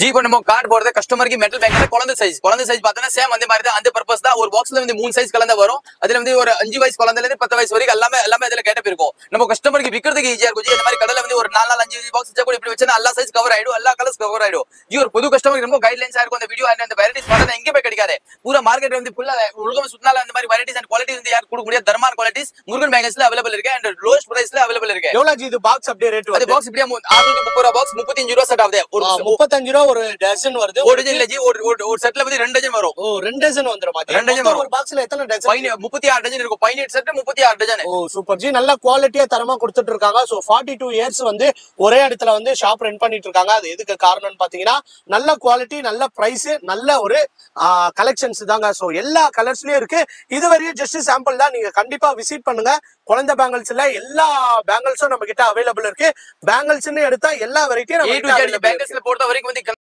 G இப்போ நம்ம card போறது கஸ்டமருக்கு மெட்டல் பேங்க்ல குழந்தை சைஸ் பார்த்தா சேம் அந்த மாதிரி தான். அந்த பர்பஸ் தான். ஒரு பாக்ஸ்ல வந்து 3 சைஸ் கலந்த வரும். அதுல வந்து ஒரு 5 வயசு குழந்தைல இருந்து 10 வயசு வரைக்கும் எல்லாமே இதுல கேட்ட இருக்கும். நம்ம கஸ்டமருக்கு விக்கிறதுக்கு ஈஸியா இருக்கும். இந்த மாதிரி கடையில வந்து ஒரு 4 5 பாக்ஸ் வச்சா கூட இப்படி வச்சா எல்லா சைஸ் கவர் ஆயிடும், எல்லா கலர்ஸ் கவர் ஆயிடும். ஜி ஒரு புது கஸ்டமருக்கு ரொம்ப கைட்லைன்ஸா இருக்கும் அந்த வீடியோ. அந்த வெரைட்டிஸ் பார்த்தா எங்கேயுமே கிடைக்காது. பூரா மார்க்கெட் வந்து ஃபுல்லா உலகம் சுத்தினால அந்த மாதிரி வெரைட்டிஸ் அண்ட் குவாலிட்டி வந்து யார் கொடுக்க முடியாது. தர்மான் குவாலிட்டிஸ் முருகன் பேங்கர்ஸ்ல அவைலபிள் இருக்கு அண்ட் லோஸ்ட் பிரைஸ்ல அவைலபிள் இருக்கு. எவ்வளவு ஜி இது பாக்ஸ் அப்படியே ரேட் வருது? அது பாக்ஸ் இப்படியே 630 ரூபாய் பாக்ஸ் 35 ரூபாய் செட் ஆகுது. ஒரு 35 ரூபாய் ஒரு டஜன் வருது. ஒரு டஜன் இல்ல ஜி, ஒரு செட்ல வந்து 2 டஜன் வரும். ஓ 2 டஜன் வந்துரும். 2 டஜன் வரும். ஒரு பாக்ஸ்ல எத்தனை டஜன்? 36 டஜன் இருக்கும். 18 செட் 36 டஜன். ஓ சூப்பர் ஜி, நல்ல குவாலிட்டியா தரமா கொடுத்துட்டு இருக்காங்க. சோ 42 இயர்ஸ் வந்து ஒரே இடத்துல வந்து ஷாப் ரன் பண்ணிட்டு இருக்காங்க. அது எதுக்கு காரணம்னு பாத்தீங்கன்னா நல்ல குவாலிட்டி, நல்ல பிரைஸ், நல்ல ஒரு கலெக்ஷன்ஸ் தாங்க. சோ எல்லா கலர்ஸ்லயும் இருக்கு. இதுவரையும் ஜஸ்ட் சாம்பிள் தான். நீங்க கண்டிப்பா விசிட் பண்ணுங்க. குழந்தை பேங்கிள்ஸ்ல எல்லா பேங்கிள்ஸும் நம்ம கிட்ட அவைலபிள் இருக்கு. பேங்கிள்ஸ்னு எடுத்தா எல்லா வெரைட்டியும் நம்ம கிட்ட பேங்கிள்ஸ்ல பொறுத்த வரைக்கும் வந்து